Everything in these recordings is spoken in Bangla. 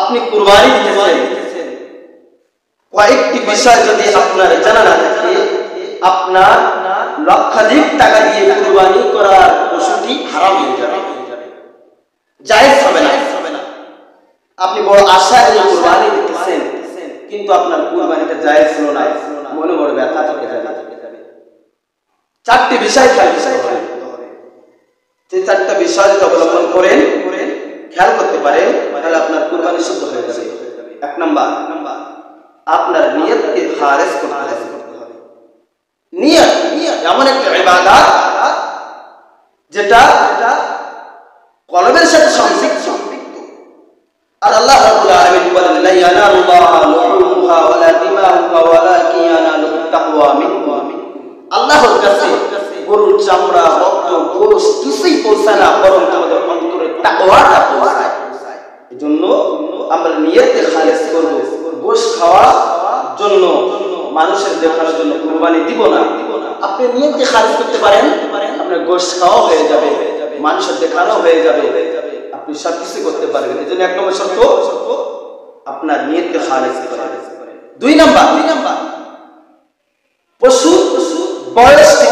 আপনি কুরবানি দিতেছেন, কয়েকটি বিষয় যদি আপনার জানা না থাকে, আপনার লক্ষাধিক টাকা দিয়ে কুরবানি করার পশুটি হারাম হয়ে যাবে, জায়েজ হবে না। আপনি বড় আশা নিয়ে কুরবানি দিতেছেন, কিন্তু আপনার কুরবানিটা জায়েজ হলো না, মনে বড় ব্যথা থেকে যাবে। চারটি বিষয় খেয়াল করতে হবে। যে চারটা বিষয় যদি অবলম্বন করেন, খেয়াল করতে পারেন, তাহলে আপনার কুরবানি শুদ্ধ হয়ে যাবে। এক নাম্বার, আপনার নিয়তকে খালেস করতে হবে। নিয়ত এমন একটা ইবাদত যেটা কলবের সাথে সংযুক্ত। আর আল্লাহ রাব্বুল আলামিন বলেন, লা ইয়ানালুল্লাহু লুহুমুহা ওয়ালা দিমাউহা ওয়ালাকিন ইয়ানালুহু তাকওয়া মিনকুম। আল্লাহর কাছে গরুর চামড়া, রক্ত, গোশত কিছুই পৌঁছায় না, বরং আমাদের অন্তরের তাকওয়াটা পৌঁছায়। এজন্য আমরা নিয়তকে খালেস করব। গোশত খাওয়ার জন্য, মানুষের দেখানোর জন্য কুরবানি দিব না। আপনি নিয়তকে খালেস করতে পারেন, আপনার গোশত খাওয়া হয়ে যাবে, মানুষের দেখানো হয়ে যাবে, আপনি সবকিছু করতে পারবেন। এজন্য এক নম্বর শর্ত, আপনার নিয়তকে খালেস করেন। দুই নাম্বার, পশু বয়স ঠিক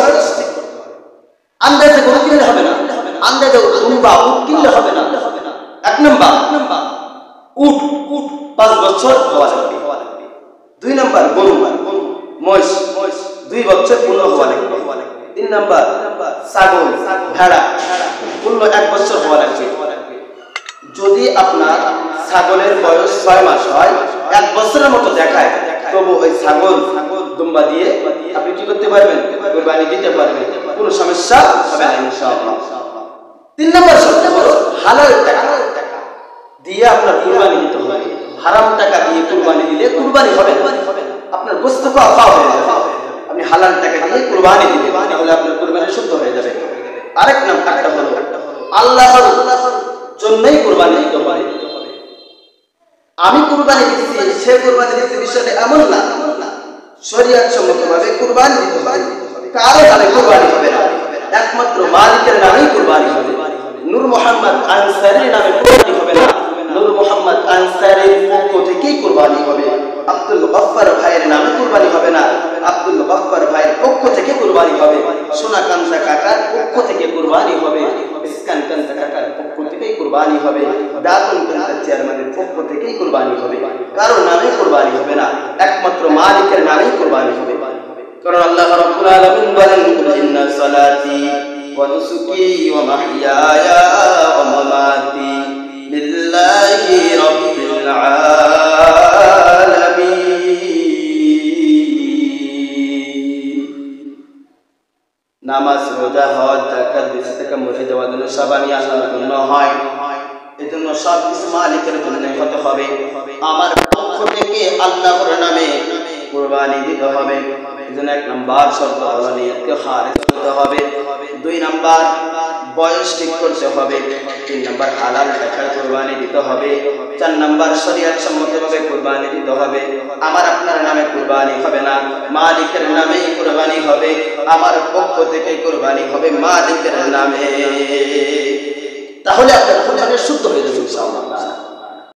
করতে হবে। আন্দাজে গরু কিনলে হবে না, আন্দাজে দুম্বা উট কিনলে হবে না। এক নাম্বার, উট 5 বছর হওয়া লাগবে। দুই নাম্বার, গরু মহিষ 2 বছর পূর্ণ হওয়া লাগবে। তিন নাম্বার, ছাগল ভেড়া পূর্ণ 1 বছর হওয়া লাগবে। যদি আপনার ছাগলের বয়স 6 মাস হয়, 1 বছরের মতো দেখায়, তবু ওই ছাগল দুম্বা দিয়ে আপনি কি করতে পারবেন? কুরবানি দিতে পারবেন, কোনো সমস্যা হবে না ইনশাআল্লাহ। 3 নম্বর শর্ত হলো হালাল টাকা দিয়ে আপনার কুরবানি দিতে হবে। হারাম টাকা দিয়ে কুরবানি দিলে কুরবানি হবে না, আপনার গোশত খাওয়া হয়ে যাবে। আপনি হালাল টাকা দিয়ে কুরবানি দিবেন, তাহলে আপনার কুরবানি শুদ্ধ হয়ে যাবে। আরেক নাম্বারটা হলো আল্লাহর জন্যই কুরবানি দিতে হবে। আমি কুরবানি দিচ্ছি, সে কুরবানি দিতে বিষয়টা এমন না, শরীয়ত সম্মতভাবে কুরবানি দিতে হবে। কারো নামে কুরবানি হবে না, একমাত্র মালিকের নামেই কুরবানি হবে। নূর মোহাম্মদ আনসারীর নামে কুরবানি হবে না, নূর মোহাম্মদ আনসারীর পক্ষ থেকেই কুরবানি হবে। আব্দুল গফফার ভাইয়ের নামে কুরবানি হবে না, আব্দুল গফফার ভাইয়ের পক্ষ থেকে কুরবানি হবে। সোনা কান্তা কাকার পক্ষ থেকে কুরবানি হবে, ইসকান কান্তা কাকার পক্ষ থেকেই কুরবানি হবে, দাতুল কান্তা চেয়ারম্যানের পক্ষ থেকেই কুরবানি হবে। কারো নামে কুরবানি হবে না, একমাত্র মালিকের নামেই কুরবানি হবে। কারণ আল্লাহ রাব্বুল আলামিন বলেন, ইন্না সালাতি ওয়া নুসুকি ওয়া মাহইয়ায়া ওয়া মামাতি লিল্লাহি রাব্বিল আলামিন। নামাজ, রোজা, হজ, যাকাত, বেঁচে থাকা, মরে যাওয়া যেন সবাই আল্লাহর জন্য হয়। এজন্য সব কিছু মালিকের জন্য হতে হবে। আমার পক্ষ থেকে আল্লাহর নামে কুরবানি দিতে হবে। এজন্য 1 নাম্বার শর্ত হলো নিয়তকে খালেস করতে হবে। 2 নাম্বার, বয়স ঠিক করতে হবে। 3 নাম্বার, হালাল টাকায় কুরবানি দিতে হবে। 4 নাম্বার, শরীয়ত সম্মতভাবে কুরবানি দিতে হবে। আমার আপনার নামে কুরবানি হবে না, মালিকের নামেই কুরবানি হবে। আমার পক্ষ থেকে কুরবানি হবে মালিকের নামে, তাহলে আপনার কুরবানি শুদ্ধ হয়ে যাবে ইনশাআল্লাহ।